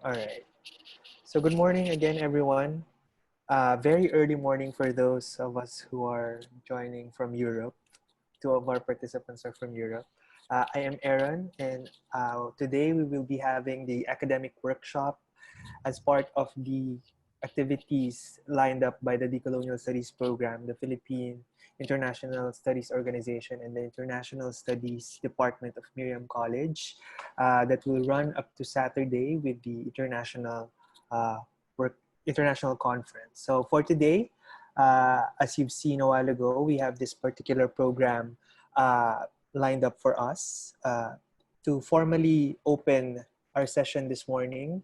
All right. So good morning again, everyone. Very early morning for those of us who are joining from Europe. Two of our participants are from Europe. I am Aaron, and today we will be having the academic workshop as part of the activities lined up by the Decolonial Studies program, the Philippine International Studies Organization, and the International Studies Department of Miriam College that will run up to Saturday with the uh, work international conference. So for today, as you've seen a while ago, we have this particular program uh, lined up for us to formally open our session this morning.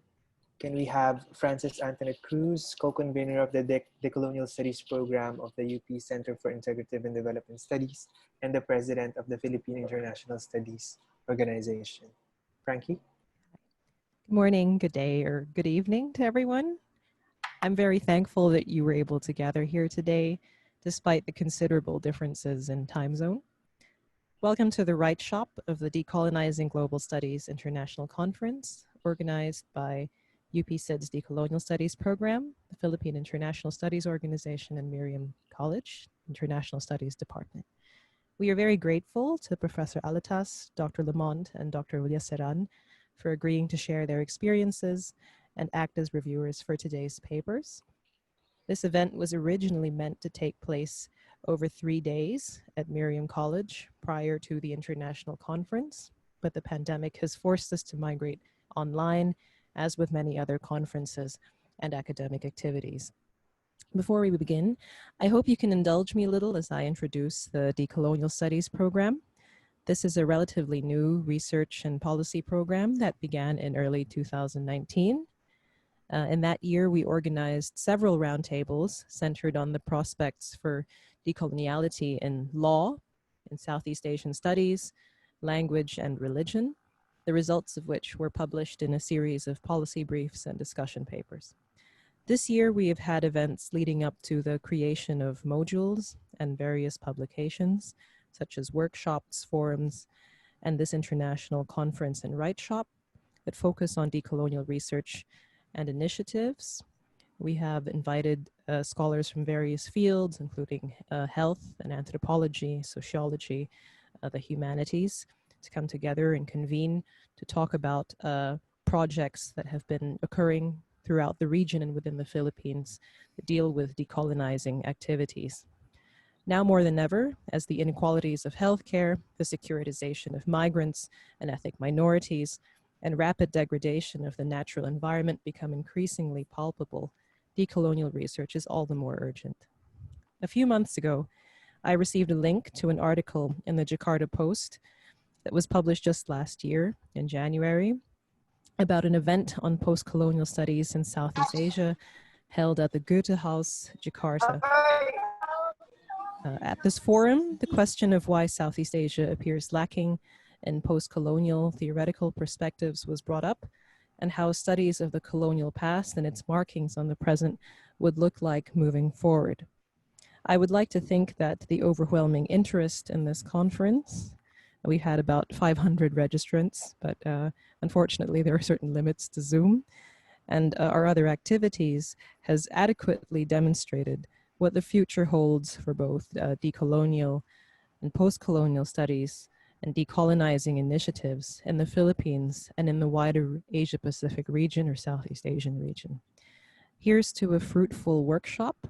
Can we have Francis Antoinette Cruz, co-convener of the Decolonial Studies program of the UP Center for Integrative and Development Studies and the president of the Philippine International Studies Organization. Frankie? Good morning, good day, or good evening to everyone. I'm very thankful that you were able to gather here today, despite the considerable differences in time zone. Welcome to the Right Shop of the Decolonizing Global Studies International Conference, organized by UPCID's Decolonial Studies program, the Philippine International Studies Organization, and Miriam College International Studies Department. We are very grateful to Professor Alatas, Dr. Lamont, and Dr. Uliaseran for agreeing to share their experiences and act as reviewers for today's papers. This event was originally meant to take place over 3 days at Miriam College prior to the international conference, but the pandemic has forced us to migrate online, as with many other conferences and academic activities. Before we begin, I hope you can indulge me a little as I introduce the Decolonial Studies program. This is a relatively new research and policy program that began in early 2019. In that year, we organized several roundtables centered on the prospects for decoloniality in law, in Southeast Asian studies, language, and religion, the results of which were published in a series of policy briefs and discussion papers. This year, we have had events leading up to the creation of modules and various publications, such as workshops, forums, and this international conference and Right Shop that focus on decolonial research and initiatives. We have invited scholars from various fields, including health and anthropology, sociology, the humanities, to come together and convene to talk about projects that have been occurring throughout the region and within the Philippines that deal with decolonizing activities. Now more than ever, as the inequalities of healthcare, the securitization of migrants and ethnic minorities, and rapid degradation of the natural environment become increasingly palpable, decolonial research is all the more urgent. A few months ago, I received a link to an article in the Jakarta Post that was published just last year in January about an event on post-colonial studies in Southeast Asia held at the Goethe House, Jakarta. At this forum, the question of why Southeast Asia appears lacking in post-colonial theoretical perspectives was brought up, and how studies of the colonial past and its markings on the present would look like moving forward. I would like to think that the overwhelming interest in this conference, we had about 500 registrants, but unfortunately there are certain limits to Zoom, and our other activities has adequately demonstrated what the future holds for both decolonial and post-colonial studies and decolonizing initiatives in the Philippines and in the wider Asia-Pacific region or Southeast Asian region. Here's to a fruitful workshop.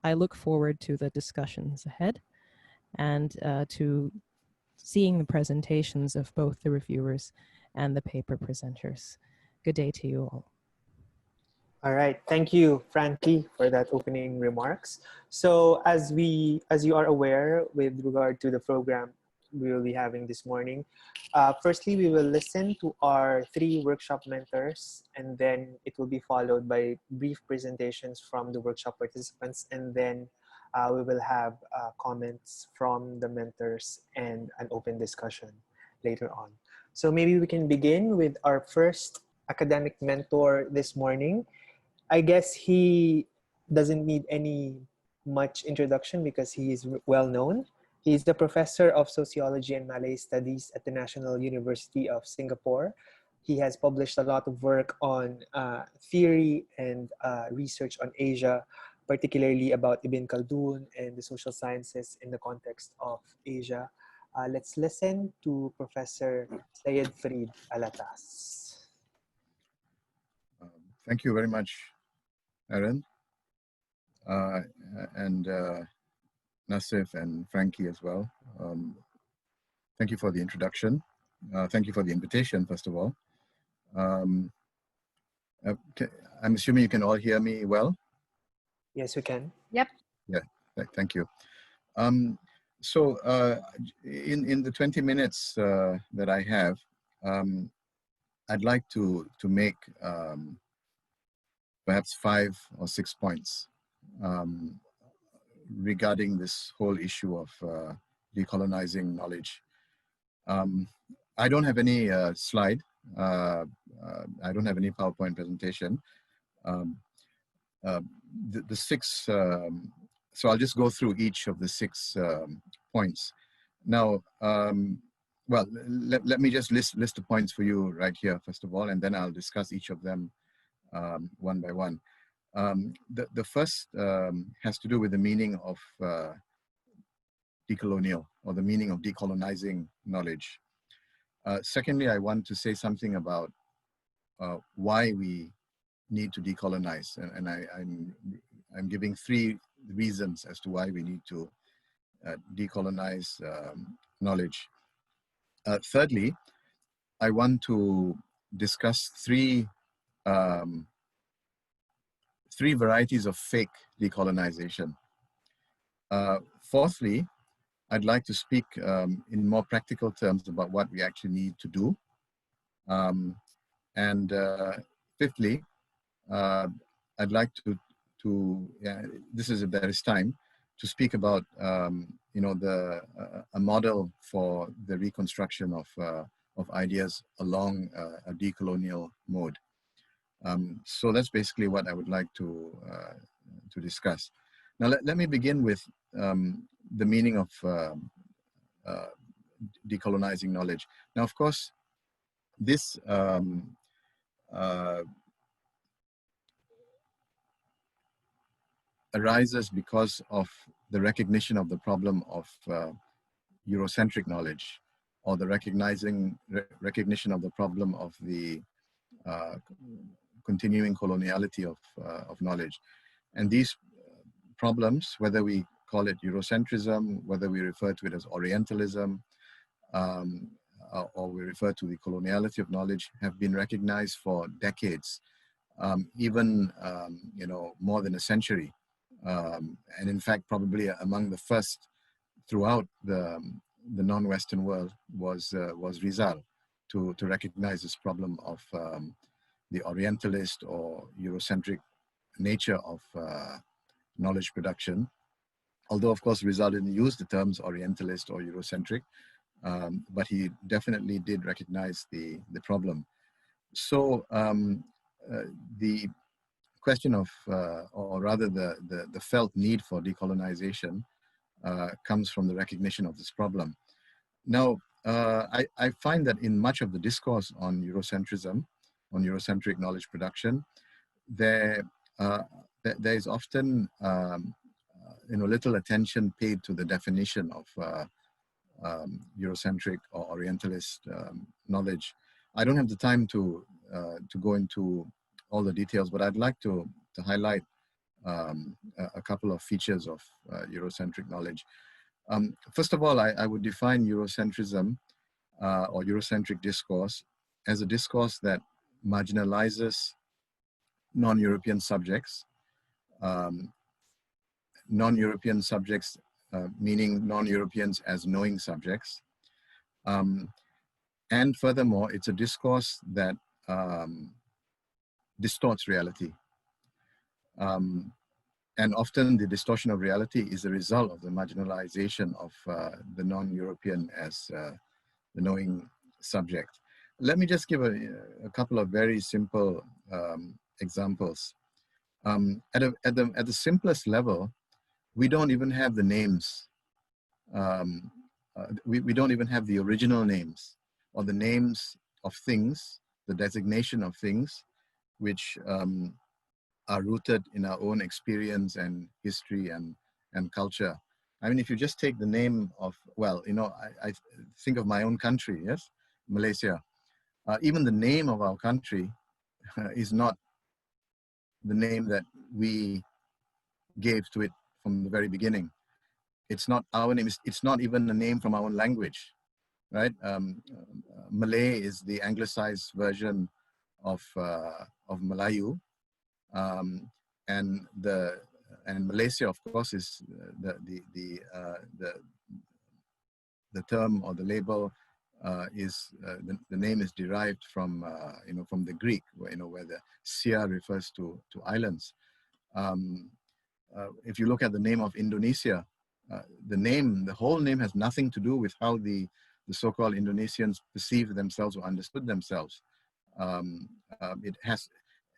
I look forward to the discussions ahead and to seeing the presentations of both the reviewers and the paper presenters. Good day to you all. All right, thank you, Frankie, for that opening remarks. So as you are aware with regard to the program we will be having this morning, firstly, we will listen to our 3 workshop mentors, and then it will be followed by brief presentations from the workshop participants, and then we will have comments from the mentors and an open discussion later on. So maybe we can begin with our first academic mentor this morning. I guess he doesn't need any much introduction because he is well known. He is the professor of sociology and Malay studies at the National University of Singapore, He has published a lot of work on theory and research on Asia, particularly about Ibn Khaldun and the social sciences in the context of Asia. Let's listen to Professor Syed Farid Alatas. Thank you very much, Aaron, and Nassif and Frankie as well. Thank you for the introduction. Thank you for the invitation, first of all. I'm assuming you can all hear me well? Yes, we can. Yep. Yeah, thank you. So in the 20 minutes that I have, I'd like to make perhaps 5 or 6 points regarding this whole issue of decolonizing knowledge. I don't have any slide. I don't have any PowerPoint presentation. The 6, so I'll just go through each of the 6 points. Now, well, let me just list the points for you right here, first of all, and then I'll discuss each of them one by one. The first has to do with the meaning of decolonial, or the meaning of decolonizing knowledge. Secondly, I want to say something about why we need to decolonize, and I'm giving 3 reasons as to why we need to decolonize knowledge. Thirdly, I want to discuss 3 varieties of fake decolonization. Fourthly, I'd like to speak in more practical terms about what we actually need to do. And fifthly, I'd like to this is if there is time, to speak about you know, a model for the reconstruction of ideas along a decolonial mode. So that's basically what I would like to discuss. Now let me begin with the meaning of decolonizing knowledge. Now, of course, this arises because of the recognition of the problem of Eurocentric knowledge, or the recognition of the problem of the continuing coloniality of knowledge. And these problems, whether we call it Eurocentrism, whether we refer to it as Orientalism, or we refer to the coloniality of knowledge, have been recognized for decades, even you know, more than a century. And in fact, probably among the first throughout the non-Western world was Rizal to recognize this problem of the Orientalist or Eurocentric nature of knowledge production. Although, of course, Rizal didn't use the terms Orientalist or Eurocentric, but he definitely did recognize the problem. So the question of, or rather the felt need for decolonization comes from the recognition of this problem. Now, I find that in much of the discourse on Eurocentrism, on Eurocentric knowledge production, there is often you know, little attention paid to the definition of Eurocentric or Orientalist knowledge. I don't have the time to go into all the details, but I'd like to highlight a couple of features of Eurocentric knowledge. First of all, I would define Eurocentrism or Eurocentric discourse as a discourse that marginalizes non-European subjects, non-European subjects meaning non-Europeans as knowing subjects. And furthermore, it's a discourse that distorts reality. And often the distortion of reality is a result of the marginalization of the non-European as the knowing subject. Let me just give a couple of very simple examples. At the simplest level, we don't even have the names. We don't even have the original names or the names of things the designation of things which are rooted in our own experience and history and culture. I mean, if you just take the name of, well, you know, I think of my own country, yes, Malaysia. Even the name of our country is not the name that we gave to it from the very beginning. It's not our name. It's not even a name from our own language, right? Malay is the anglicized version of Melayu, um, and Malaysia, of course, is the term or the label is the name is derived from you know, from the Greek, where, you know, where the Sia refers to islands. If you look at the name of Indonesia, the whole name has nothing to do with how the so-called Indonesians perceive themselves or understood themselves. It has,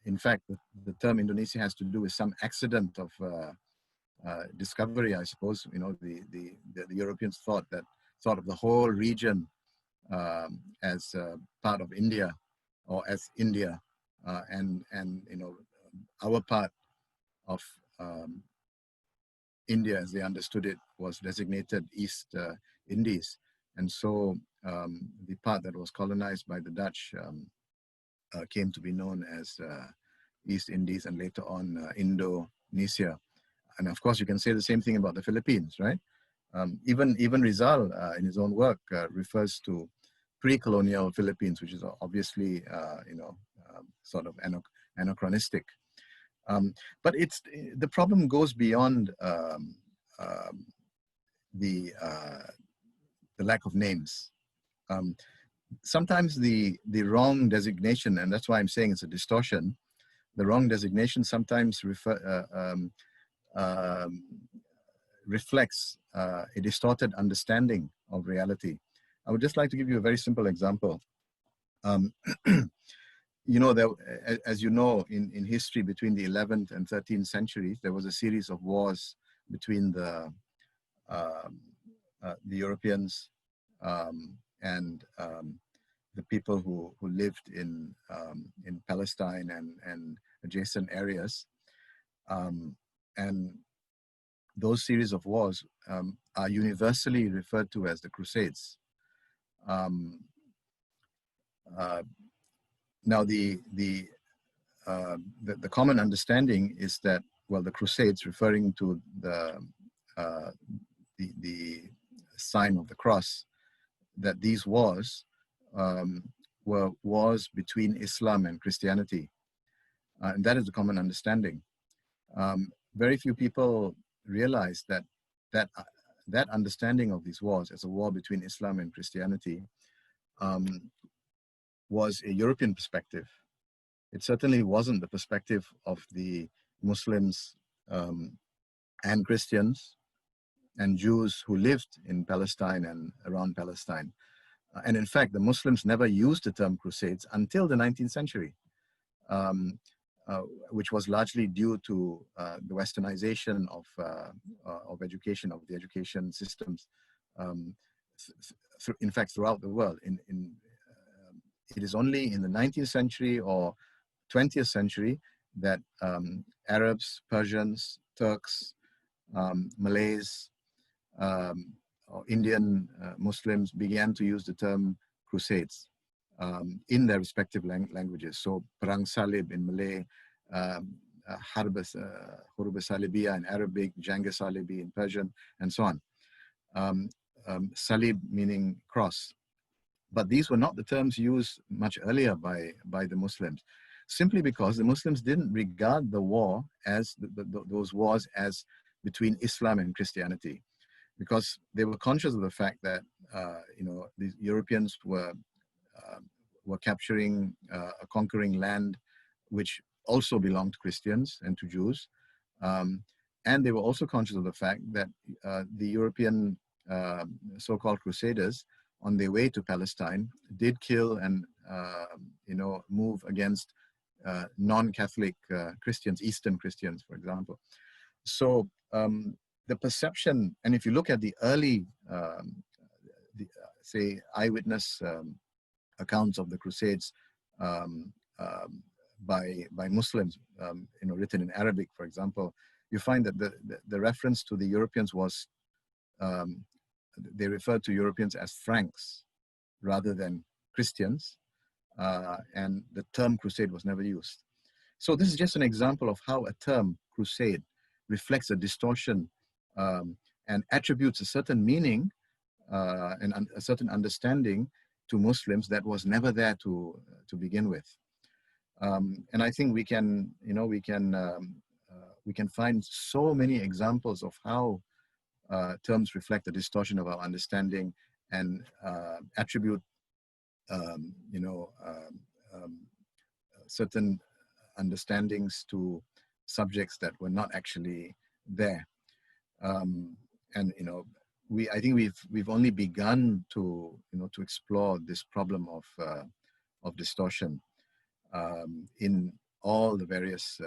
in fact, the term Indonesia has to do with some accident of discovery, I suppose. You know, the Europeans thought of the whole region as part of India, or as India, and you know, our part of India, as they understood it, was designated East Indies, and so the part that was colonized by the Dutch came to be known as East Indies, and later on Indonesia. And of course, you can say the same thing about the Philippines, right? Even Rizal, in his own work, refers to pre-colonial Philippines, which is obviously, you know, sort of anachronistic. But the problem goes beyond the lack of names. Sometimes the wrong designation, and that's why I'm saying it's a distortion, the wrong designation sometimes reflects a distorted understanding of reality. I would just like to give you a very simple example. You know, as you know, in history between the 11th and 13th centuries, there was a series of wars between the Europeans and the people who lived in Palestine and adjacent areas. And those series of wars are universally referred to as the Crusades. Now, the common understanding is that, well, the Crusades, referring to the sign of the cross, that these wars were wars between Islam and Christianity, and that is the common understanding. Very few people realize that understanding of these wars as a war between Islam and Christianity was a European perspective. It certainly wasn't the perspective of the Muslims and Christians and Jews who lived in Palestine and around Palestine. And in fact, the Muslims never used the term Crusades until the 19th century, which was largely due to the westernization of education, of the education systems, in fact, throughout the world. It is only in the 19th century or 20th century that Arabs, Persians, Turks, Malays, or Indian Muslims began to use the term Crusades in their respective languages. So Perang Salib in Malay, Hurub Salibiyah in Arabic, Jang Salibi in Persian, and so on. Salib meaning cross. But these were not the terms used much earlier by the Muslims, simply because the Muslims didn't regard the war as those wars as between Islam and Christianity, because they were conscious of the fact that you know, the Europeans were capturing, conquering land which also belonged to Christians and to Jews, and they were also conscious of the fact that the European so-called Crusaders, on their way to Palestine, did kill and you know, move against non-Catholic Christians, Eastern Christians, for example. So the perception, and if you look at the early, say, eyewitness accounts of the Crusades um, by Muslims, written in Arabic, for example, you find that the reference to the Europeans was, they referred to Europeans as Franks rather than Christians, and the term crusade was never used. So this is just an example of how a term crusade reflects a distortion, and attributes a certain meaning and a certain understanding to Muslims that was never there to begin with. And I think we can find so many examples of how terms reflect a distortion of our understanding and attribute certain understandings to subjects that were not actually there. And I think we've only begun to explore this problem of distortion in all the various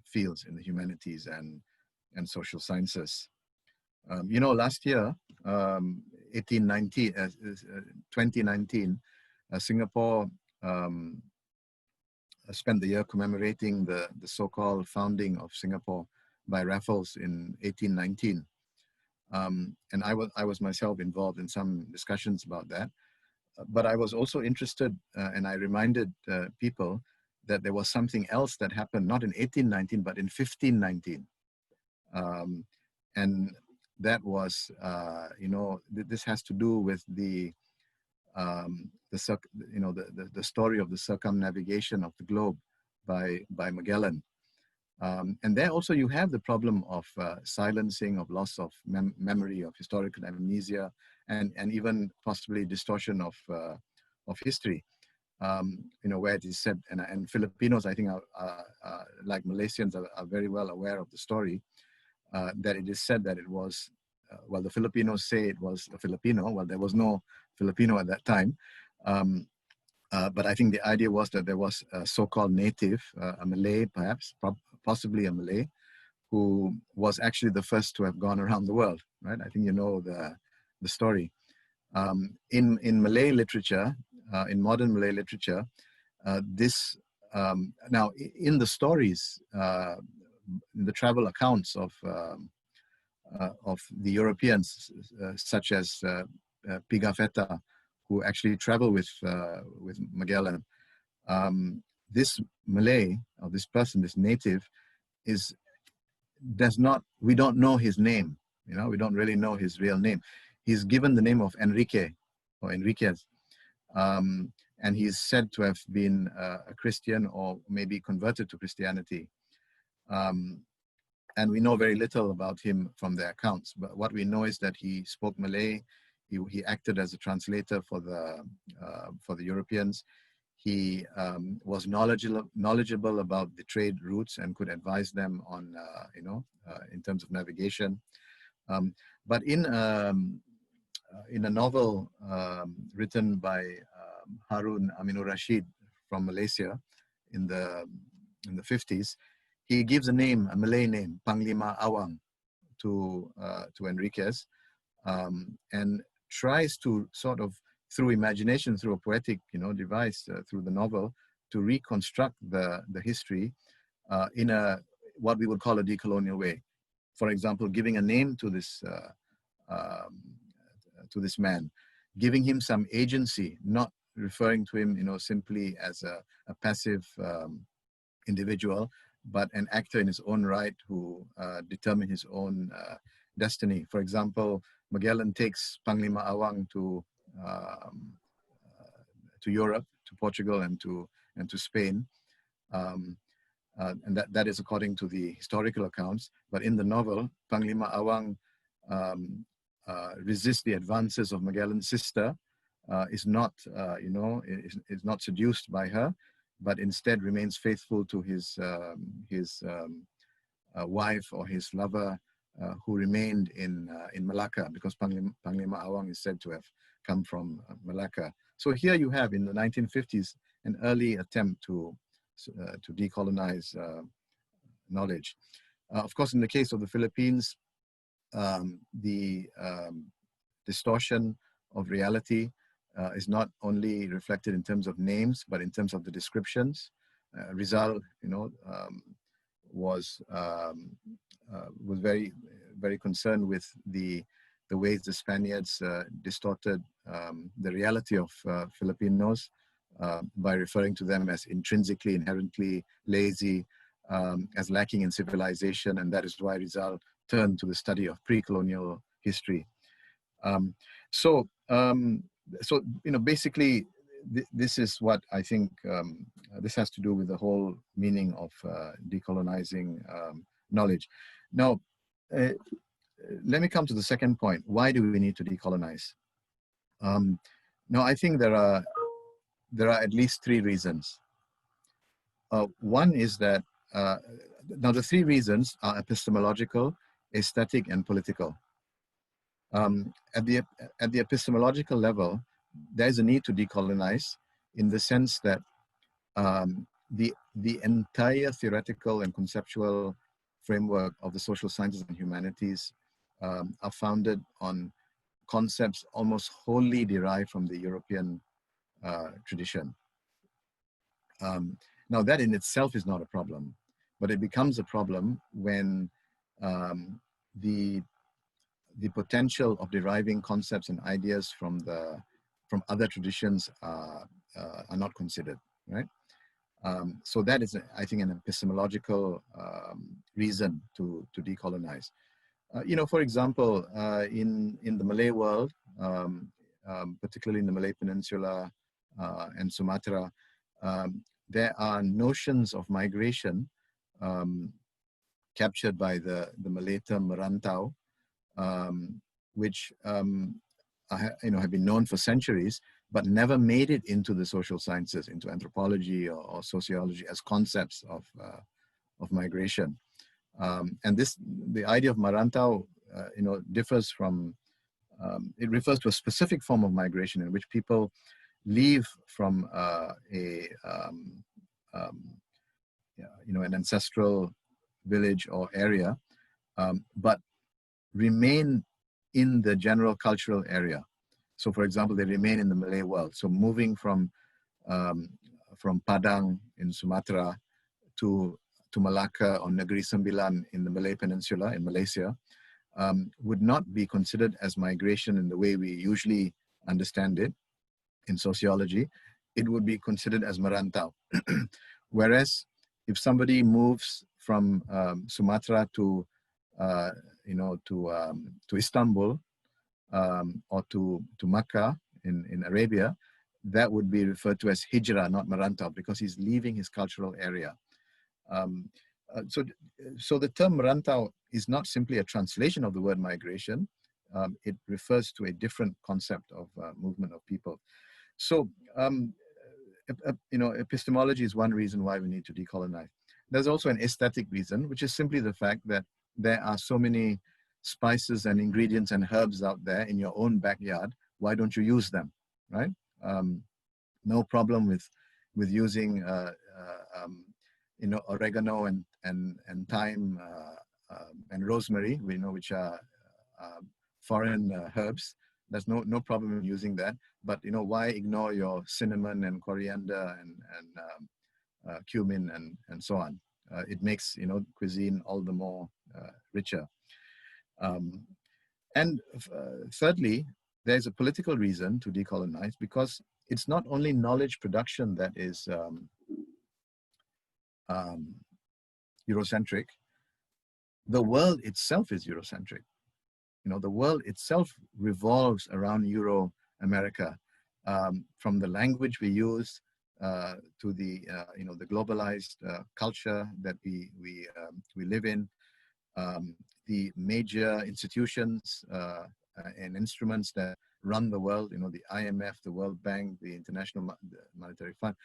fields in the humanities and social sciences. Last year, 2019, Singapore spent the year commemorating the so-called founding of Singapore by Raffles in 1819. And I was myself involved in some discussions about that. But I was also interested, and I reminded people that there was something else that happened, not in 1819, but in 1519. And that was, this has to do with the story of the circumnavigation of the globe by Magellan. And there also you have the problem of silencing, of loss of memory, of historical amnesia, and even possibly distortion of history. Where it is said, and Filipinos, I think, are like Malaysians, are very well aware of the story, that it is said that it was, well, the Filipinos say it was a Filipino. Well, there was no Filipino at that time. But I think the idea was that there was a so-called native, a Malay perhaps, possibly a Malay, who was actually the first to have gone around the world, right? I think you know the story. In Malay literature, in modern Malay literature, now in the stories, in the travel accounts of the Europeans, such as Pigafetta, who actually traveled with Magellan, this Malay, or this person, this native, we don't know his name. We don't really know his real name. He's given the name of Enrique or Enriquez, and he's said to have been a Christian or maybe converted to Christianity. And we know very little about him from the accounts, but what we know is that he spoke Malay. He acted as a translator for the Europeans. He was knowledgeable about the trade routes and could advise them on, in terms of navigation. But in a novel written by Harun Aminur Rashid from Malaysia in the 50s, he gives a name, a Malay name, Panglima Awang, to Enriquez, and tries to sort of, through imagination, through a poetic, device, through the novel, to reconstruct the history in what we would call a decolonial way. For example, giving a name to this man, giving him some agency, not referring to him, simply as a passive individual, but an actor in his own right who determined his own destiny. For example, Magellan takes Panglima Awang to Europe, to Portugal, and to Spain, and that is according to the historical accounts. But in the novel, Panglima Awang resists the advances of Magellan's sister, is not seduced by her, but instead remains faithful to his wife or his lover, who remained in Malacca, because Panglima Awang is said to have come from Malacca. So here you have, in the 1950s, an early attempt to decolonize knowledge. Of course, in the case of the Philippines, the distortion of reality is not only reflected in terms of names, but in terms of the descriptions. Rizal, was very concerned with the ways the Spaniards distorted the reality of Filipinos by referring to them as intrinsically, inherently lazy, as lacking in civilization, and that is why Rizal turned to the study of pre-colonial history. Basically, this is what I think this has to do with the whole meaning of decolonizing knowledge. Now, let me come to the second point. Why do we need to decolonize? Now, I think there are at least three reasons. One is that, now the three reasons are epistemological, aesthetic, and political. At the epistemological level, there is a need to decolonize in the sense that the entire theoretical and conceptual framework of the social sciences and humanities are founded on concepts almost wholly derived from the European tradition. Now that in itself is not a problem, but it becomes a problem when the potential of deriving concepts and ideas from other traditions are not considered, right? So that is, I think, an epistemological reason to decolonize. For example, in the Malay world, particularly in the Malay Peninsula and Sumatra, there are notions of migration captured by the Malay term merantau, which have been known for centuries, but never made it into the social sciences, into anthropology or sociology as concepts of migration. And the idea of merantau, differs from, it refers to a specific form of migration in which people leave from an ancestral village or area, but remain in the general cultural area. So, for example, they remain in the Malay world. So, moving from Padang in Sumatra to Malacca or Negeri Sembilan in the Malay Peninsula in Malaysia would not be considered as migration in the way we usually understand it in sociology. It would be considered as merantau. Whereas if somebody moves from Sumatra to Istanbul or to Makkah in Arabia, that would be referred to as hijrah, not merantau, because he's leaving his cultural area. So the term merantau is not simply a translation of the word migration. It refers to a different concept of movement of people. So, epistemology is one reason why we need to decolonize. There's also an aesthetic reason, which is simply the fact that there are so many spices and ingredients and herbs out there in your own backyard. Why don't you use them, right? No problem with using oregano and thyme and rosemary, which are foreign herbs. There's no problem in using that. But why ignore your cinnamon and coriander and cumin and so on? It makes cuisine all the more richer. And thirdly, there's a political reason to decolonize, because it's not only knowledge production that is Eurocentric. The world itself is Eurocentric. The world itself revolves around Euro-America, from the language we use to the the globalized culture that we live in, the major institutions and instruments that run the world. The IMF, the World Bank, the International Monetary Fund,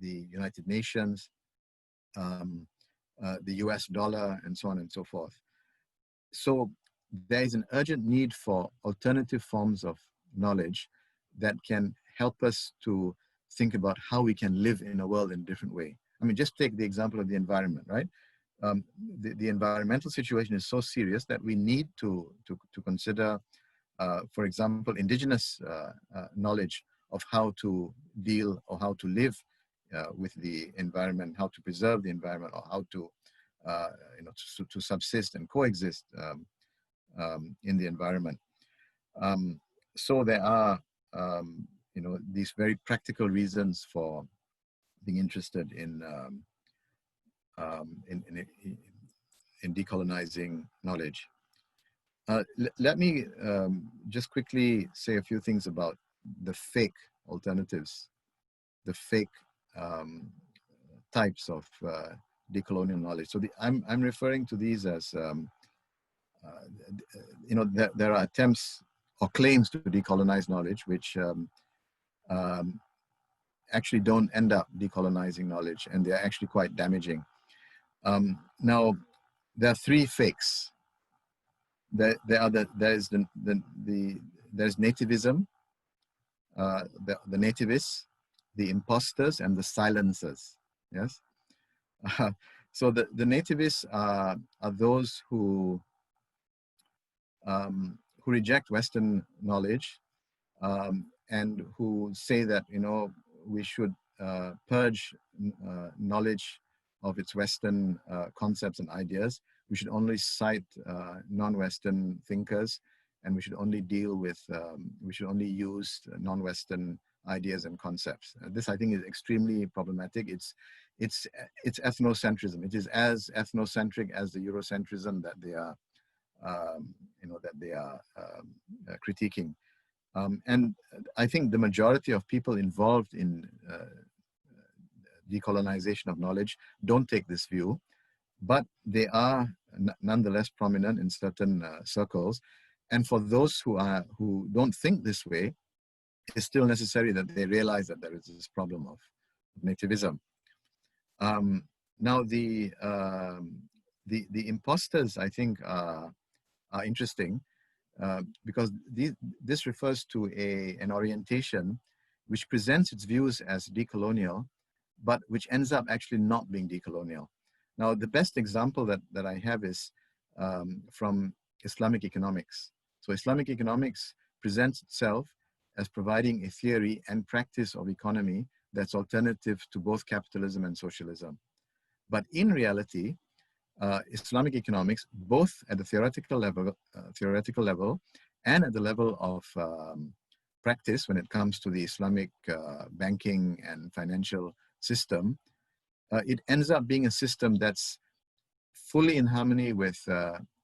the United Nations, the US dollar, and so on and so forth. So there is an urgent need for alternative forms of knowledge that can help us to think about how we can live in a world in a different way. I mean, just take the example of the environment, right? The environmental situation is so serious that we need to consider for example, indigenous knowledge of how to deal or how to live with the environment, how to preserve the environment, or how to, to subsist and coexist in the environment. So there are, these very practical reasons for being interested in decolonizing knowledge. Let me just quickly say a few things about the fake alternatives, the fake types of decolonial knowledge. So I'm referring to these as, there are attempts or claims to decolonize knowledge, which actually don't end up decolonizing knowledge, and they're actually quite damaging. Now, there are three fakes. There's nativism, the nativists, the imposters, and the silencers. Yes. So the nativists are those who reject Western knowledge and who say that we should purge knowledge of its Western concepts and ideas. We should only cite non-Western thinkers, and we should only deal with, we should only use non-Western ideas and concepts. This, I think, is extremely problematic. It's ethnocentrism. It is as ethnocentric as the Eurocentrism that they are, critiquing. And I think the majority of people involved in decolonization of knowledge don't take this view, but they are nonetheless prominent in certain circles. And for those who don't think this way, it's still necessary that they realize that there is this problem of nativism. Now, the imposters, I think, are interesting because this refers to an orientation which presents its views as decolonial, but which ends up actually not being decolonial. Now, the best example that I have is from Islamic economics. So Islamic economics presents itself as providing a theory and practice of economy that's alternative to both capitalism and socialism. But in reality, Islamic economics, both at the theoretical level and at the level of practice when it comes to the Islamic banking and financial system, it ends up being a system that's fully in harmony with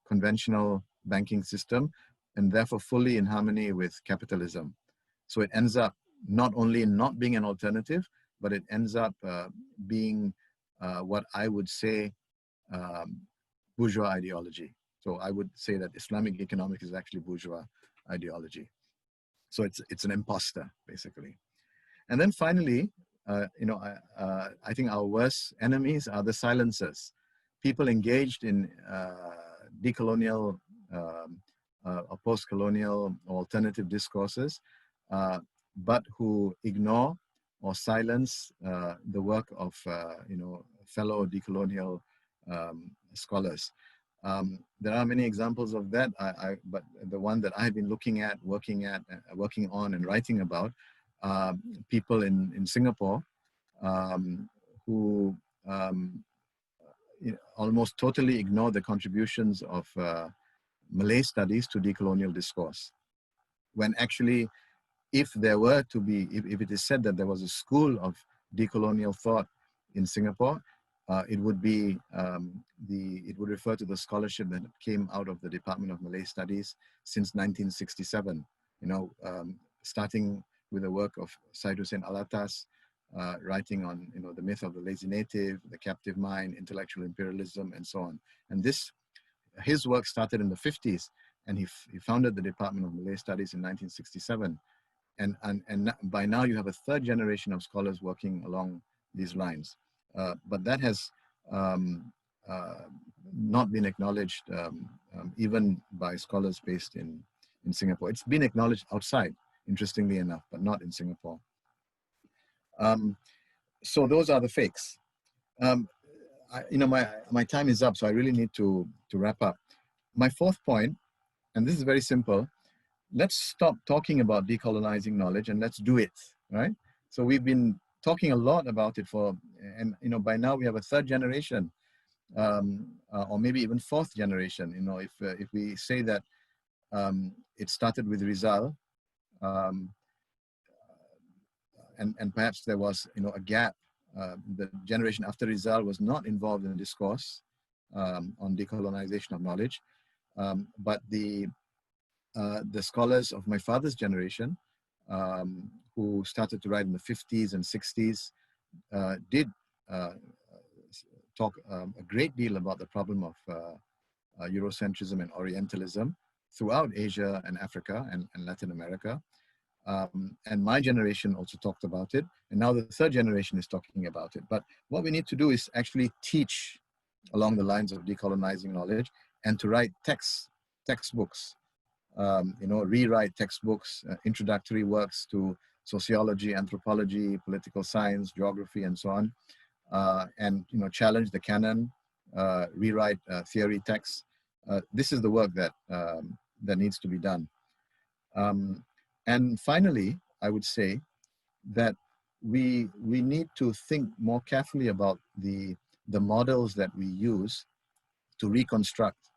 conventional banking system, and therefore fully in harmony with capitalism. So it ends up not only not being an alternative, but it ends up being what I would say bourgeois ideology. So I would say that Islamic economics is actually bourgeois ideology. So it's an imposter, basically. And then finally, I think our worst enemies are the silencers. People engaged in decolonial or post-colonial or alternative discourses, but who ignore or silence the work of fellow decolonial scholars. There are many examples of that, but the one that I've been looking at, working on and writing about, people in Singapore who almost totally ignore the contributions of Malay studies to decolonial discourse. When actually, if there were to be, if it is said that there was a school of decolonial thought in Singapore, it would be it would refer to the scholarship that came out of the Department of Malay Studies since 1967. Starting with the work of Syed Hussein Alatas, writing on the myth of the lazy native, the captive mind, intellectual imperialism, and so on. And his work started in the 50s, and he founded the Department of Malay Studies in 1967. And by now you have a third generation of scholars working along these lines. But that has not been acknowledged even by scholars based in Singapore. It's been acknowledged outside, interestingly enough, but not in Singapore. So those are the fakes. My time is up, so I really need to wrap up. My fourth point, and this is very simple, let's stop talking about decolonizing knowledge and let's do it, right? So we've been talking a lot about it and by now we have a third generation, or maybe even fourth generation. If we say that it started with Rizal, um, and perhaps there was a gap. The generation after Rizal was not involved in discourse on decolonization of knowledge, but the scholars of my father's generation, who started to write in the 50s and 60s, did talk a great deal about the problem of Eurocentrism and Orientalism throughout Asia and Africa and Latin America. And my generation also talked about it. And now the third generation is talking about it. But what we need to do is actually teach along the lines of decolonizing knowledge and to write textbooks, rewrite textbooks, introductory works to sociology, anthropology, political science, geography, and so on. And challenge the canon, rewrite theory texts. This is the work that needs to be done. And finally, I would say that we need to think more carefully about the models that we use to reconstruct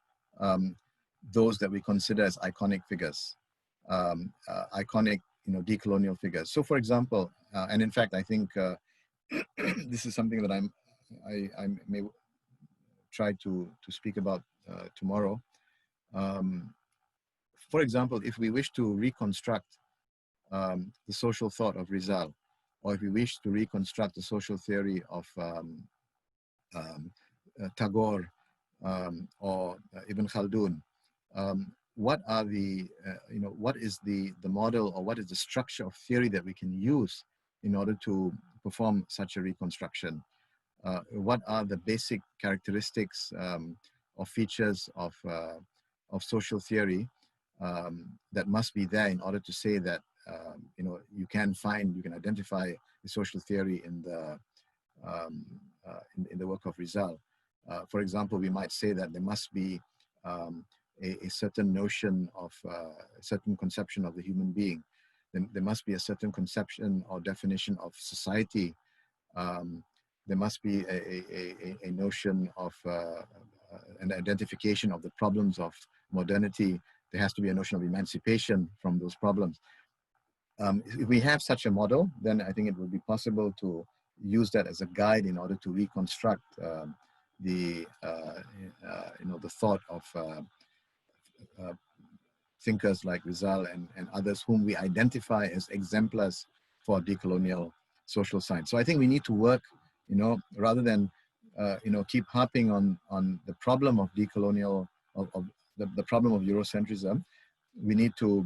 those that we consider as iconic figures, iconic decolonial figures. So, for example, and in fact, I think this is something that I may try to speak about tomorrow. For example, if we wish to reconstruct the social thought of Rizal, or if we wish to reconstruct the social theory of Tagore or Ibn Khaldun, what are what is the model, or what is the structure of theory that we can use in order to perform such a reconstruction? What are the basic characteristics or features of social theory that must be there in order to say that you can identify the social theory in the work of Rizal. For example, we might say that there must be a certain notion of a certain conception of the human being. Then there must be a certain conception or definition of society. There must be a notion of an identification of the problems of modernity. There has to be a notion of emancipation from those problems. If we have such a model, then I think it would be possible to use that as a guide in order to reconstruct the thought of thinkers like Rizal and others whom we identify as exemplars for decolonial social science. So I think we need to work, rather than keep harping on the problem of decolonial, of the problem of Eurocentrism. We need to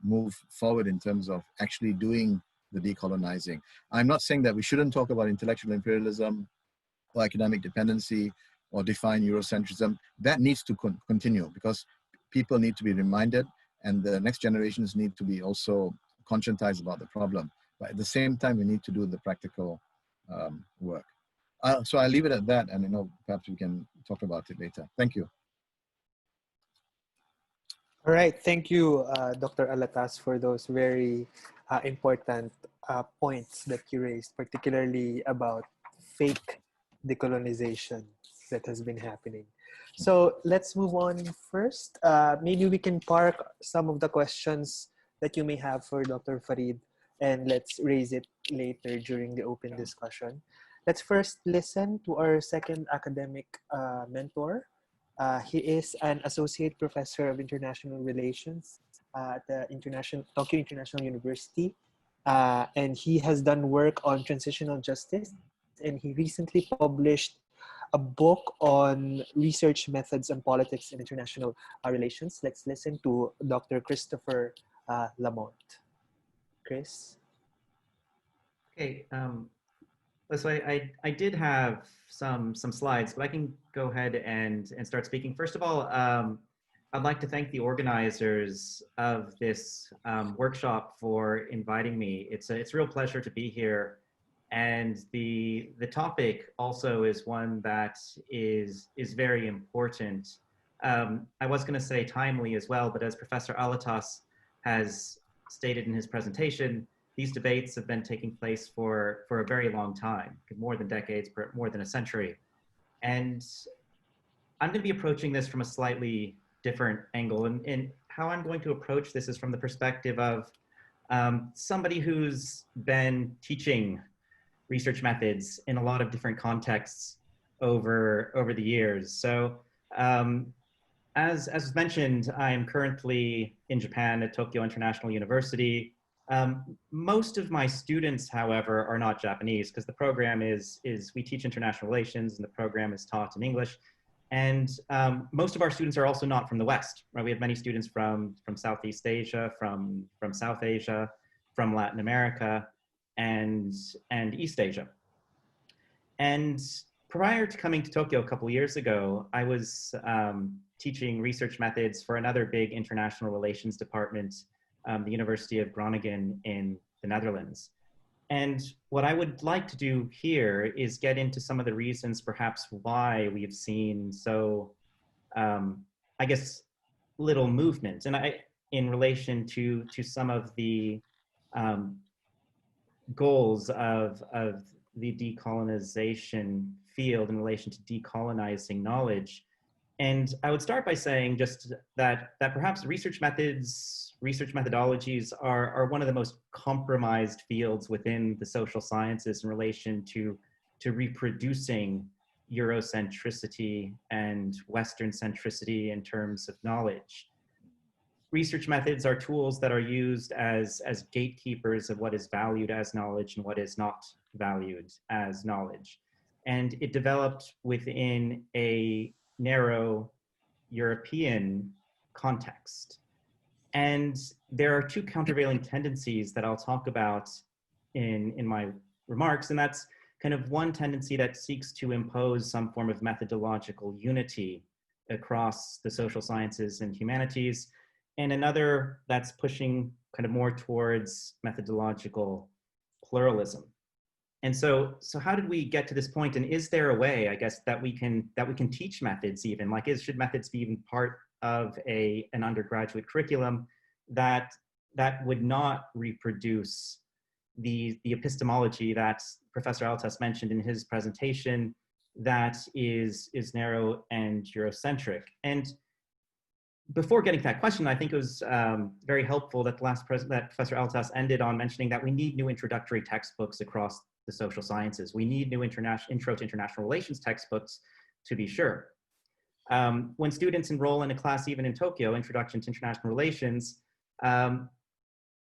move forward in terms of actually doing the decolonizing. I'm not saying that we shouldn't talk about intellectual imperialism or academic dependency or define Eurocentrism. That needs to continue, because people need to be reminded, and the next generations need to be also conscientized about the problem. But at the same time, we need to do the practical work. So I'll leave it at that, and perhaps we can talk about it later. Thank you. All right, thank you, Dr. Alatas, for those very important points that you raised, particularly about fake decolonization that has been happening. So let's move on first. Maybe we can park some of the questions that you may have for Dr. Farid, and let's raise it later during the open discussion. Let's first listen to our second academic mentor. He is an associate professor of international relations at the Tokyo International University, and he has done work on transitional justice. And he recently published a book on research methods and politics in international relations. Let's listen to Dr. Christopher Lamont. Chris. Okay. So I did have some slides, but I can go ahead and start speaking. First of all, I'd like to thank the organizers of this workshop for inviting me. It's a real pleasure to be here, and the topic also is one that is very important. I was going to say timely as well, but as Professor Alatas has stated in his presentation, these debates have been taking place for a very long time, more than decades, more than a century. And I'm going to be approaching this from a slightly different angle. And how I'm going to approach this is from the perspective of somebody who's been teaching research methods in a lot of different contexts over the years. So as mentioned, I am currently in Japan at Tokyo International University. Most of my students, however, are not Japanese because the program is we teach international relations and the program is taught in English. And most of our students are also not from the West, right? We have many students from Southeast Asia, from South Asia, from Latin America, and East Asia. And prior to coming to Tokyo a couple years ago, I was teaching research methods for another big international relations department, the University of Groningen in the Netherlands. And what I would like to do here is get into some of the reasons perhaps why we have seen so, I guess, little movement. And in relation to some of the goals of the decolonization field in relation to decolonizing knowledge. And I would start by saying just that perhaps research methodologies are one of the most compromised fields within the social sciences in relation to reproducing Eurocentricity and Western centricity in terms of knowledge. Research methods are tools that are used as gatekeepers of what is valued as knowledge and what is not valued as knowledge. And it developed within a narrow European context. And there are two countervailing tendencies that I'll talk about in my remarks, and that's kind of one tendency that seeks to impose some form of methodological unity across the social sciences and humanities, and another that's pushing kind of more towards methodological pluralism. And so how did we get to this point? And is there a way, I guess, that we can teach methods even? Like, should methods be even part of an undergraduate curriculum that would not reproduce the epistemology that Professor Altas mentioned in his presentation, that is narrow and Eurocentric? And before getting to that question, I think it was very helpful that that Professor Altas ended on mentioning that we need new introductory textbooks across the social sciences. We need new intro to international relations textbooks, to be sure. When students enroll in a class, even in Tokyo, Introduction to International Relations,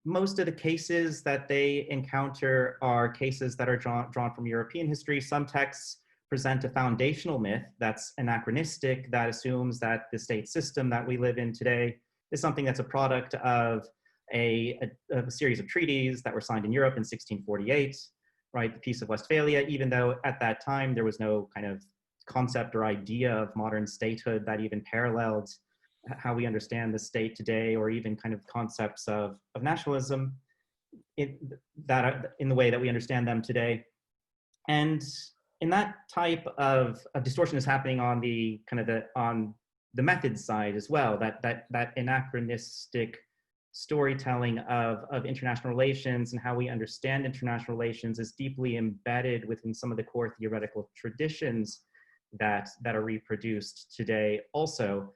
most of the cases that they encounter are cases that are drawn from European history. Some texts present a foundational myth that's anachronistic, that assumes that the state system that we live in today is something that's a product of a series of treaties that were signed in Europe in 1648, right? The Peace of Westphalia, even though at that time there was no kind of concept or idea of modern statehood that even paralleled how we understand the state today, or even kind of concepts of nationalism in the way that we understand them today. And in that type of distortion is happening on the on the method side as well, that anachronistic storytelling of international relations and how we understand international relations is deeply embedded within some of the core theoretical traditions that are reproduced today also,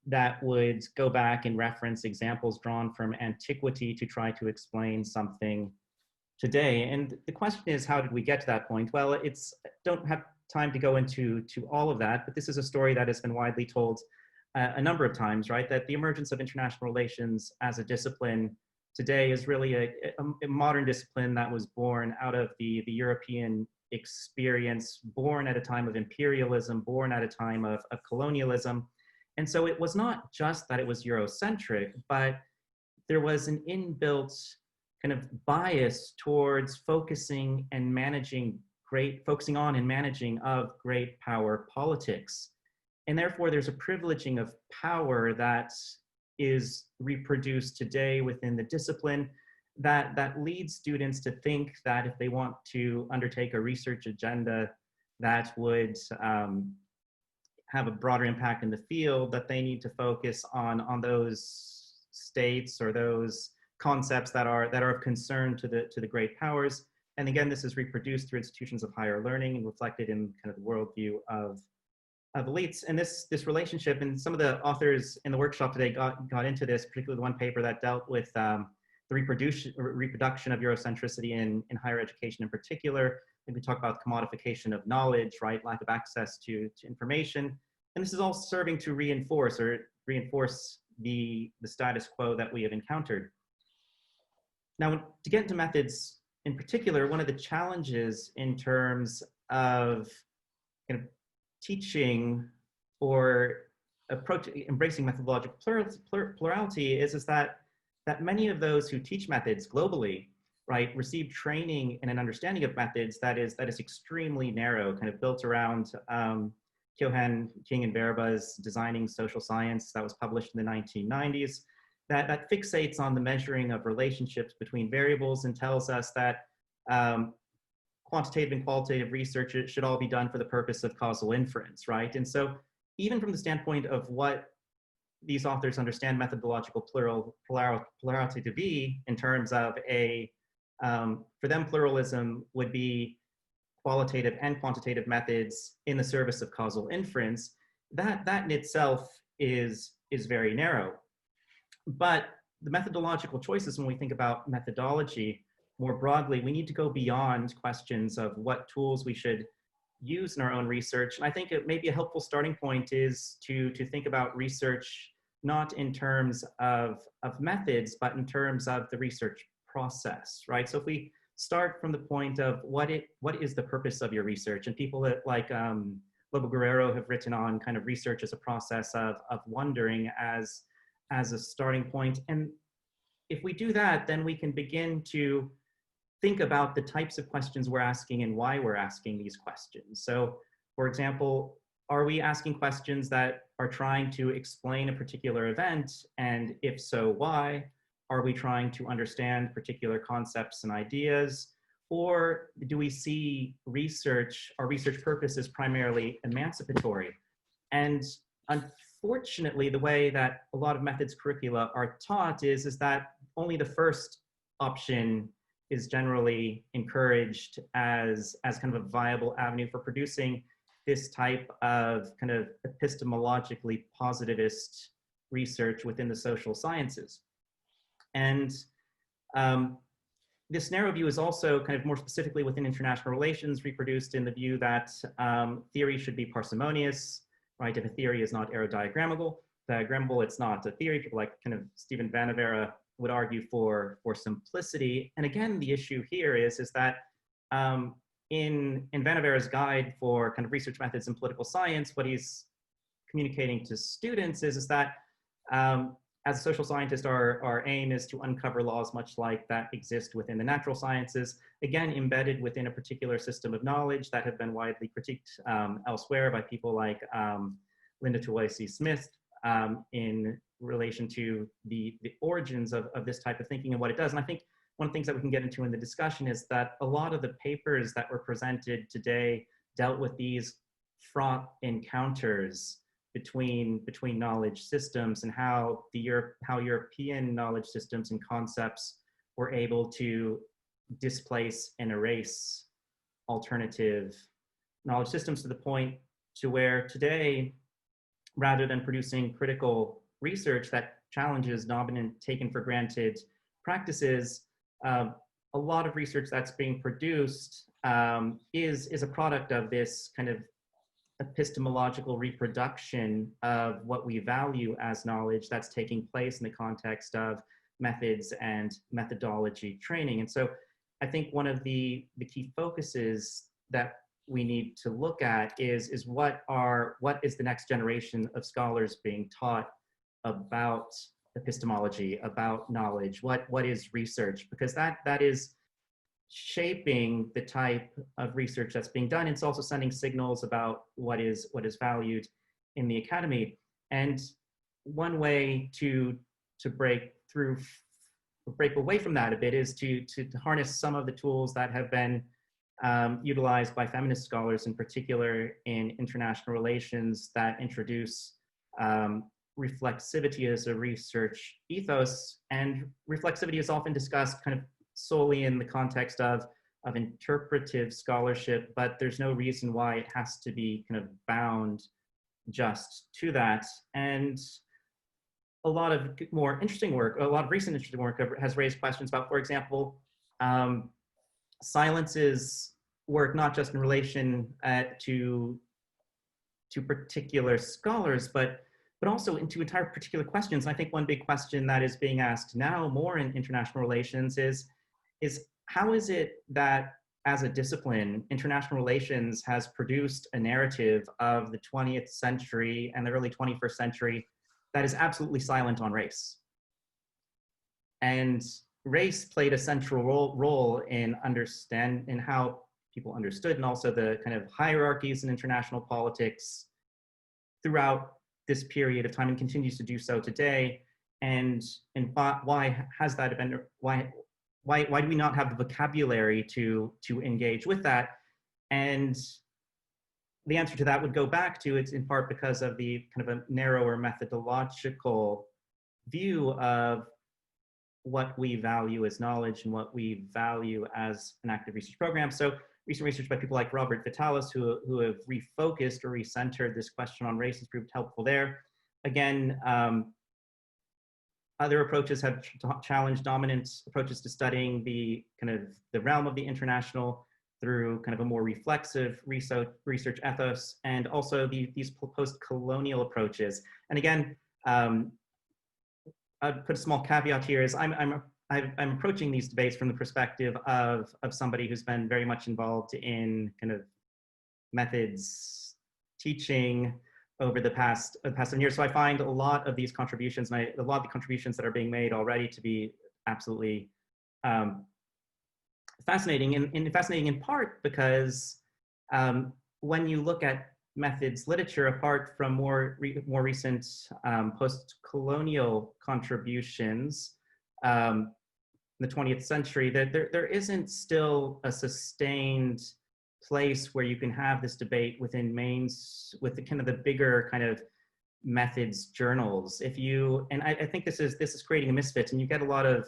that would go back and reference examples drawn from antiquity to try to explain something today. And the question is, how did we get to that point? Well, don't have time to go into all of that, but this is a story that has been widely told a number of times, right? That the emergence of international relations as a discipline today is really a modern discipline that was born out of the European experience, born at a time of imperialism, born at a time of colonialism. And so it was not just that it was Eurocentric, but there was an inbuilt kind of bias towards focusing on and managing of great power politics. And therefore there's a privileging of power that is reproduced today within the discipline that leads students to think that if they want to undertake a research agenda that would have a broader impact in the field, that they need to focus on those states or those concepts that are of concern to the great powers. And again, this is reproduced through institutions of higher learning and reflected in kind of the worldview of elites. And this relationship, and some of the authors in the workshop today got into this, particularly the one paper that dealt with the reproduction of Eurocentricity in higher education in particular. And we talk about commodification of knowledge, right? Lack of access to information. And this is all serving to reinforce the status quo that we have encountered. Now, to get into methods in particular, one of the challenges in terms of kind of teaching or embracing methodological plurality is that many of those who teach methods globally, right, receive training and an understanding of methods that is extremely narrow, kind of built around Kyohan, King, and Verba's Designing Social Science that was published in the 1990s, that fixates on the measuring of relationships between variables and tells us that quantitative and qualitative research should all be done for the purpose of causal inference, right? And so even from the standpoint of what these authors understand methodological plurality to be in terms of for them, pluralism would be qualitative and quantitative methods in the service of causal inference. That in itself is very narrow. But the methodological choices, when we think about methodology more broadly, we need to go beyond questions of what tools we should use in our own research. And I think it may be a helpful starting point is to think about research not in terms of methods, but in terms of the research process, right? So if we start from the point of what is the purpose of your research, and people that like Lobo Guerrero have written on kind of research as a process of wondering as a starting point. And if we do that, then we can begin to think about the types of questions we're asking and why we're asking these questions. So, for example, are we asking questions that are trying to explain a particular event? And if so, why? Are we trying to understand particular concepts and ideas? Or do we see our research purpose is primarily emancipatory? And unfortunately, the way that a lot of methods curricula are taught is that only the first option is generally encouraged as kind of a viable avenue for producing this type of kind of epistemologically positivist research within the social sciences. And this narrow view is also kind of more specifically within international relations reproduced in the view that theory should be parsimonious, right? If a theory is not aerodiagrammable, it's not a theory. People like kind of Stephen Vanavera would argue for simplicity. And again, the issue here is that in Vanavera's guide for kind of research methods in political science, what he's communicating to students is that as a social scientist, our aim is to uncover laws much like that exist within the natural sciences, again, embedded within a particular system of knowledge that have been widely critiqued elsewhere by people like Linda Tuwaisi Smith in relation to the origins of this type of thinking and what it does. And I think one of the things that we can get into in the discussion is that a lot of the papers that were presented today dealt with these fraught encounters between knowledge systems and how European knowledge systems and concepts were able to displace and erase alternative knowledge systems to the point to where today, rather than producing critical research that challenges dominant, taken for granted practices, a lot of research that's being produced is a product of this kind of epistemological reproduction of what we value as knowledge that's taking place in the context of methods and methodology training. And so I think one of the key focuses that we need to look at is what is the next generation of scholars being taught about epistemology, about knowledge, what is research, because that is shaping the type of research that's being done. It's also sending signals about what is valued in the academy. And one way to break away from that a bit is to harness some of the tools that have been utilized by feminist scholars, in particular in international relations, that introduce reflexivity as a research ethos, and reflexivity is often discussed kind of solely in the context of interpretive scholarship, but there's no reason why it has to be kind of bound just to that. And a lot of more interesting work, a lot of recent interesting work has raised questions about, for example, silence's work, not just in relation to particular scholars, but also into entire particular questions. And I think one big question that is being asked now more in international relations is how is it that as a discipline, international relations has produced a narrative of the 20th century and the early 21st century that is absolutely silent on race? And race played a central role in how people understood, and also the kind of hierarchies in international politics throughout this period of time, and continues to do so today. And why has that been? Why do we not have the vocabulary to engage with that? And the answer to that would go back to, it's in part because of the kind of a narrower methodological view of what we value as knowledge and what we value as an active research program. So recent research by people like Robert Vitalis, who have refocused or recentered this question on race, has proved helpful there. Again, other approaches have challenged dominant approaches to studying the kind of the realm of the international through kind of a more reflexive research ethos, and also these post-colonial approaches. And again, I'd put a small caveat here, is I'm approaching these debates from the perspective of somebody who's been very much involved in kind of methods teaching over the past 7 years. So I find a lot of these contributions, and a lot of the contributions that are being made already, to be absolutely fascinating, and fascinating in part because when you look at methods literature, apart from more recent post-colonial contributions in the 20th century, there isn't still a sustained place where you can have this debate within with the kind of the bigger kind of methods journals. And I think this is creating a misfit, and you get a lot of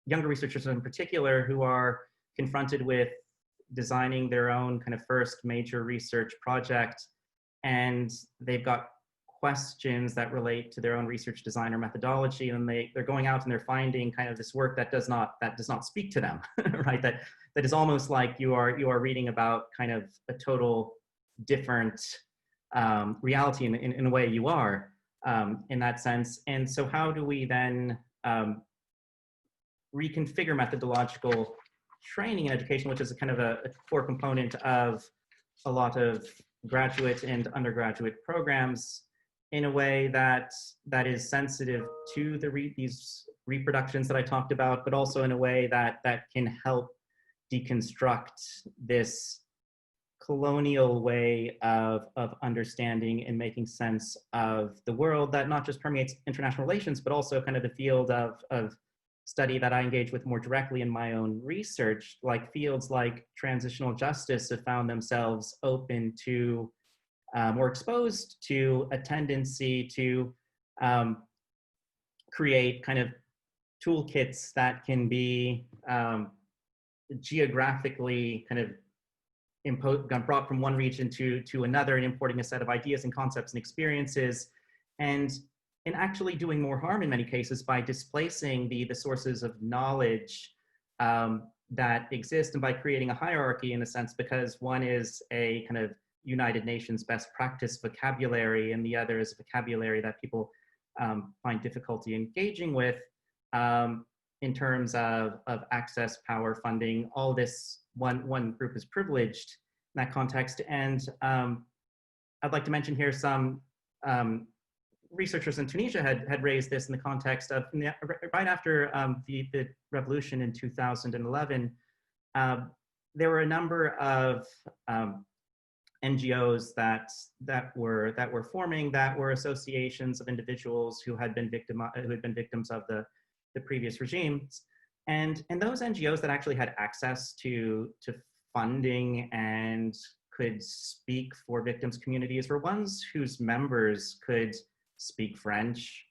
younger researchers in particular who are confronted with designing their own kind of first major research project, and they've got questions that relate to their own research design or methodology, and they're going out and they're finding kind of this work that does not speak to them, right? That is almost like you are reading about kind of a total different reality in a way you are in that sense. And so how do we then reconfigure methodological training and education, which is a kind of a core component of a lot of graduate and undergraduate programs, in a way that is sensitive to these reproductions that I talked about, but also in a way that can help deconstruct this colonial way of understanding and making sense of the world that not just permeates international relations, but also kind of the field of study that I engage with more directly in my own research. Like fields like transitional justice have found themselves open to or exposed to a tendency to create kind of toolkits that can be geographically kind of brought from one region to another, and importing a set of ideas and concepts and experiences, and actually doing more harm in many cases by displacing the sources of knowledge that exist, and by creating a hierarchy in a sense, because one is a kind of United Nations best practice vocabulary, and the other is a vocabulary that people find difficulty engaging with in terms of access, power, funding. All this, one group is privileged in that context. And I'd like to mention here some researchers in Tunisia had raised this in the context of, right after the revolution in 2011, there were a number of NGOs that were forming, that were associations of individuals who had been victims of the previous regimes, and those NGOs that actually had access to funding and could speak for victims' communities were ones whose members could speak French,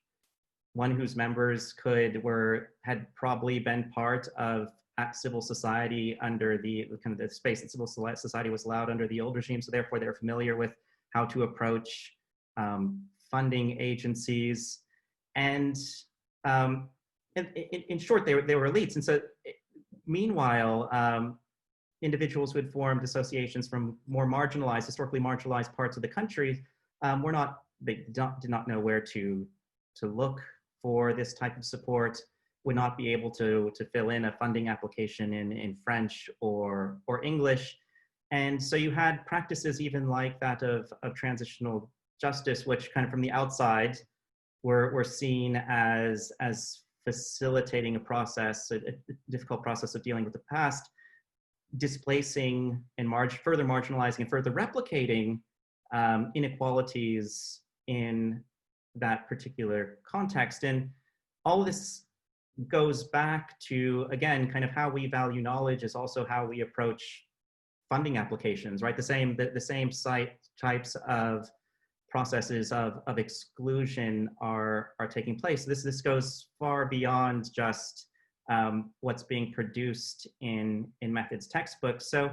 one whose members had probably been part of civil society under the kind of the space that civil society was allowed under the old regime. So therefore they're familiar with how to approach funding agencies. And in short, they were elites. And so meanwhile, individuals who had formed associations from more marginalized, historically marginalized parts of the country they did not know where to look for this type of support, would not be able to fill in a funding application in French or English. And so you had practices even like that of transitional justice, which kind of from the outside were seen as facilitating a process, a difficult process of dealing with the past, displacing and further marginalizing and further replicating inequalities in that particular context. And all of this goes back to, again, kind of how we value knowledge is also how we approach funding applications, right? The same types of processes of exclusion are taking place. This goes far beyond just what's being produced in methods textbooks. So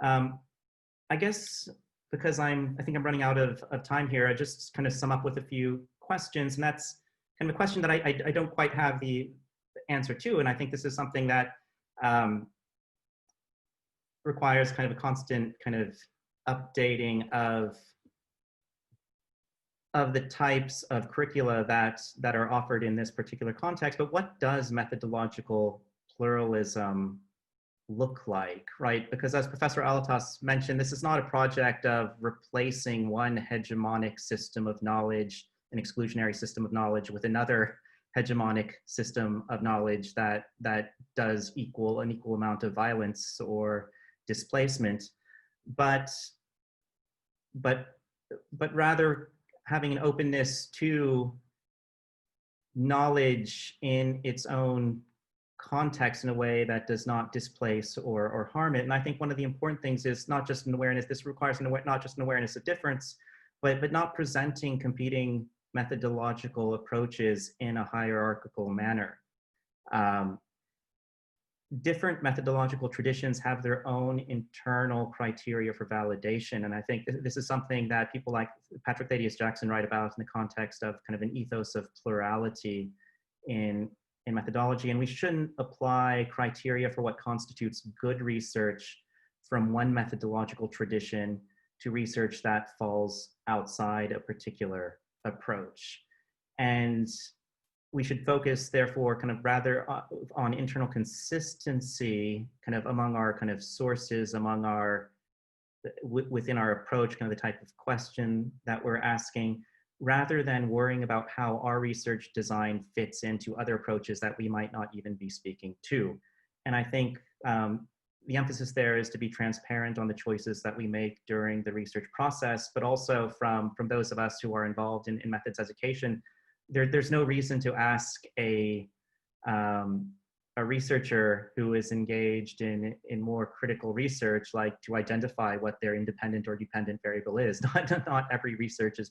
I guess because I think I'm running out of time here, I just kind of sum up with a few questions, and that's kind of a question that I don't quite have the answer to, and I think this is something that requires kind of a constant kind of updating of the types of curricula that are offered in this particular context. But what does methodological pluralism look like, right? Because as Professor Alatas mentioned, this is not a project of replacing one hegemonic system of knowledge, an exclusionary system of knowledge, with another hegemonic system of knowledge that does an equal amount of violence or displacement, but rather having an openness to knowledge in its own context in a way that does not displace or harm it. And I think one of the important things is not just an awareness, this requires not just an awareness of difference, but not presenting competing methodological approaches in a hierarchical manner. Different methodological traditions have their own internal criteria for validation. And I think this is something that people like Patrick Thaddeus Jackson write about in the context of kind of an ethos of plurality in methodology. And we shouldn't apply criteria for what constitutes good research from one methodological tradition to research that falls outside a particular approach. And we should focus, therefore, kind of rather on internal consistency, kind of among our kind of sources, among our, within our approach, kind of the type of question that we're asking, rather than worrying about how our research design fits into other approaches that we might not even be speaking to. And I think the emphasis there is to be transparent on the choices that we make during the research process, but also from those of us who are involved in methods education. There's no reason to ask a researcher who is engaged in more critical research, like to identify what their independent or dependent variable is. Not every research is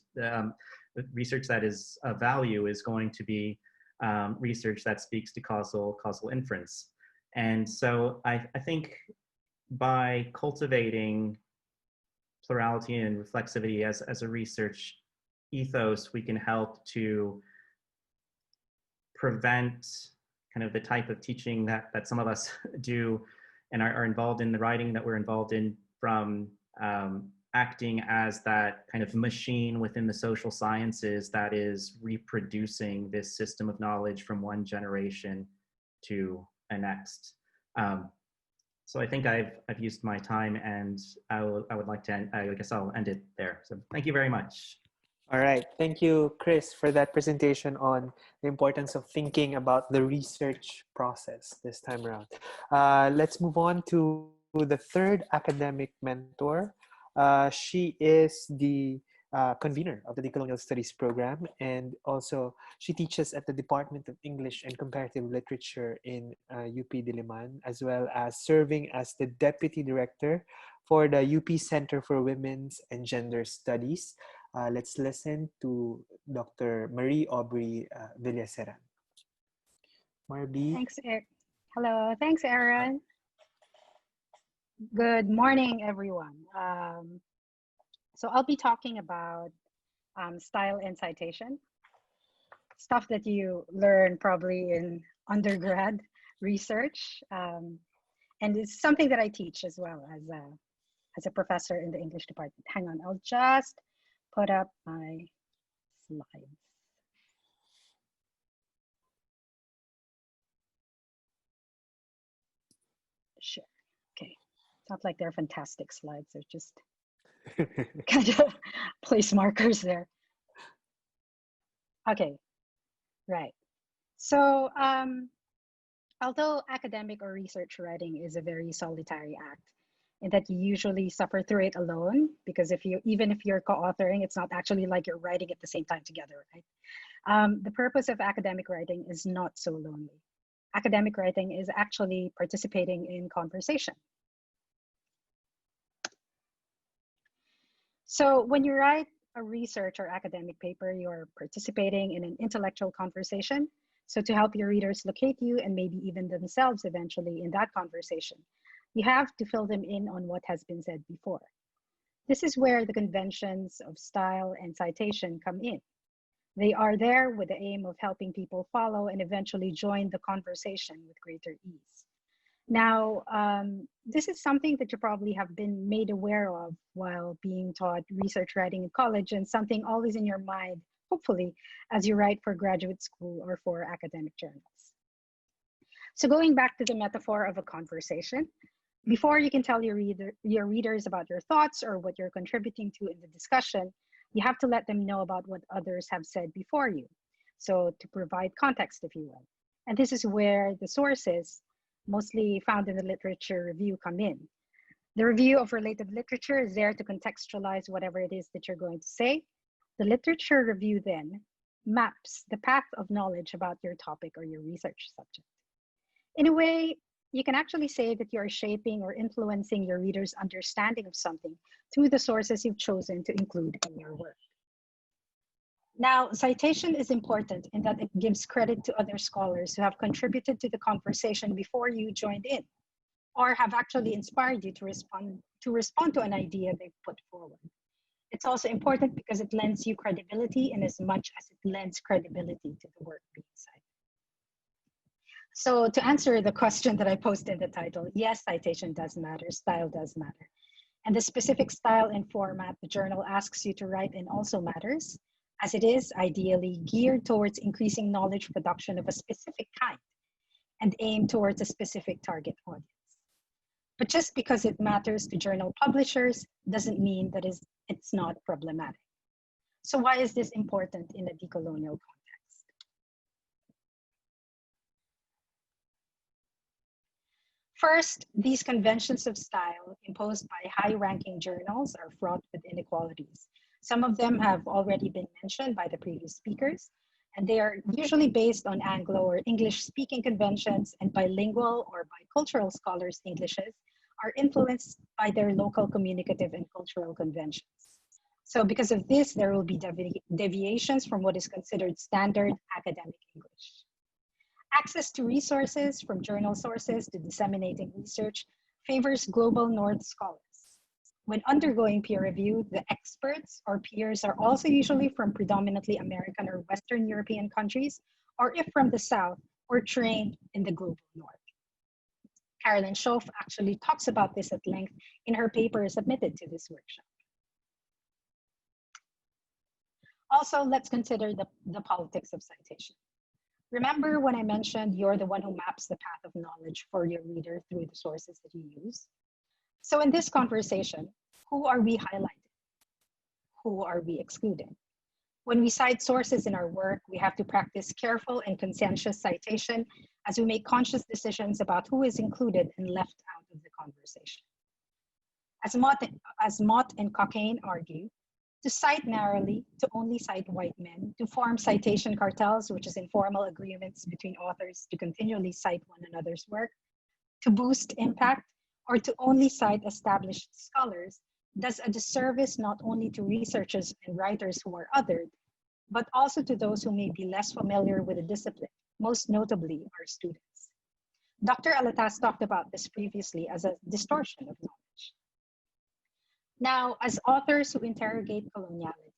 research that is of value is going to be research that speaks to causal inference. And so I think by cultivating plurality and reflexivity as a research ethos, we can help to prevent kind of the type of teaching that some of us do and are involved in, the writing that we're involved in, from acting as that kind of machine within the social sciences that is reproducing this system of knowledge from one generation to a next. So I think I've used my time, and I would like to I guess I'll end it there. So thank you very much. All right. Thank you, Chris, for that presentation on the importance of thinking about the research process this time around. Let's move on to the third academic mentor. She is the convener of the Decolonial Studies program, and also she teaches at the Department of English and Comparative Literature in UP Diliman, as well as serving as the Deputy Director for the UP Center for Women's and Gender Studies. Let's listen to Dr. Marie Aubrey Villaseran. Marby. Thanks, hello. Thanks, Aaron. Good morning, everyone. So I'll be talking about style and citation, stuff that you learn probably in undergrad research, and it's something that I teach as well as a professor in the English department. Hang on, I'll just put up my slides. Sure. Okay. It's not like they're fantastic slides. They're just kind of place markers there. Okay. Right. So, although academic or research writing is a very solitary act, in that you usually suffer through it alone, because even if you're co-authoring, it's not actually like you're writing at the same time together, right? The purpose of academic writing is not so lonely. Academic writing is actually participating in conversation. So when you write a research or academic paper, you're participating in an intellectual conversation. So to help your readers locate you and maybe even themselves eventually in that conversation, you have to fill them in on what has been said before. This is where the conventions of style and citation come in. They are there with the aim of helping people follow and eventually join the conversation with greater ease. Now, this is something that you probably have been made aware of while being taught research writing in college, and something always in your mind, hopefully, as you write for graduate school or for academic journals. So going back to the metaphor of a conversation, before you can tell your readers about your thoughts or what you're contributing to in the discussion, you have to let them know about what others have said before you. So to provide context, if you will. And this is where the sources, mostly found in the literature review, come in. The review of related literature is there to contextualize whatever it is that you're going to say. The literature review then maps the path of knowledge about your topic or your research subject. In a way, you can actually say that you're shaping or influencing your readers' understanding of something through the sources you've chosen to include in your work. Now, citation is important in that it gives credit to other scholars who have contributed to the conversation before you joined in, or have actually inspired you to respond to an idea they've put forward. It's also important because it lends you credibility in as much as it lends credibility to the work being cited. So to answer the question that I posed in the title, yes, citation does matter, style does matter. And the specific style and format the journal asks you to write in also matters, as it is ideally geared towards increasing knowledge production of a specific kind and aimed towards a specific target audience. But just because it matters to journal publishers doesn't mean that it's not problematic. So why is this important in a decolonial context? First, these conventions of style imposed by high-ranking journals are fraught with inequalities. Some of them have already been mentioned by the previous speakers, and they are usually based on Anglo or English-speaking conventions, and bilingual or bicultural scholars' Englishes are influenced by their local communicative and cultural conventions. So because of this, there will be deviations from what is considered standard academic English. Access to resources, from journal sources to disseminating research, favors global North scholars. When undergoing peer review, the experts or peers are also usually from predominantly American or Western European countries, or if from the South, or trained in the global North. Carolyn Schoaf actually talks about this at length in her paper submitted to this workshop. Also, let's consider the politics of citation. Remember when I mentioned you're the one who maps the path of knowledge for your reader through the sources that you use? So in this conversation, who are we highlighting? Who are we excluding? When we cite sources in our work, we have to practice careful and conscientious citation as we make conscious decisions about who is included and left out of the conversation. As Mott and Cockayne argue, to cite narrowly, to only cite white men, to form citation cartels, which is informal agreements between authors to continually cite one another's work, to boost impact, or to only cite established scholars, does a disservice not only to researchers and writers who are othered, but also to those who may be less familiar with the discipline, most notably our students. Dr. Alatas talked about this previously as a distortion of knowledge. Now, as authors who interrogate coloniality,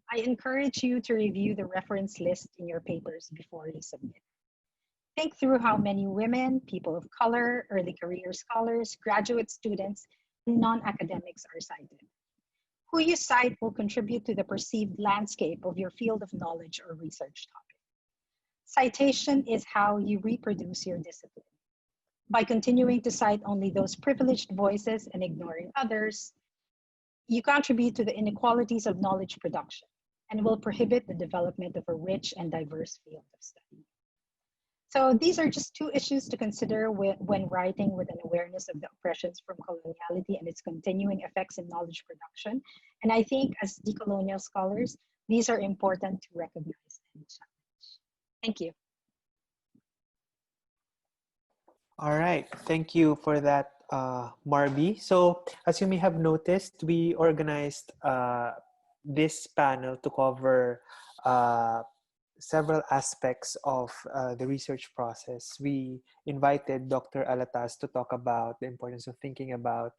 I encourage you to review the reference list in your papers before you submit. Think through how many women, people of color, early career scholars, graduate students, and non-academics are cited. Who you cite will contribute to the perceived landscape of your field of knowledge or research topic. Citation is how you reproduce your discipline. By continuing to cite only those privileged voices and ignoring others, you contribute to the inequalities of knowledge production and will prohibit the development of a rich and diverse field of study. So these are just two issues to consider when writing with an awareness of the oppressions from coloniality and its continuing effects in knowledge production. And I think as decolonial scholars, these are important to recognize and challenge. Thank you. All right, thank you for that, Marby. So as you may have noticed, we organized this panel to cover several aspects of the research process. We invited Dr. Alatas to talk about the importance of thinking about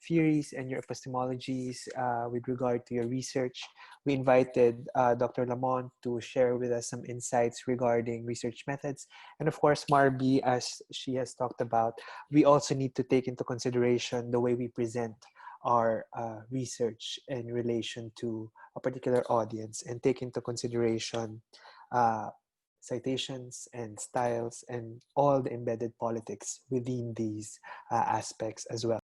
theories and your epistemologies with regard to your research. We invited Dr. Lamont to share with us some insights regarding research methods. And of course, Marby, as she has talked about, we also need to take into consideration the way we present our research in relation to a particular audience and take into consideration citations and styles and all the embedded politics within these aspects as well.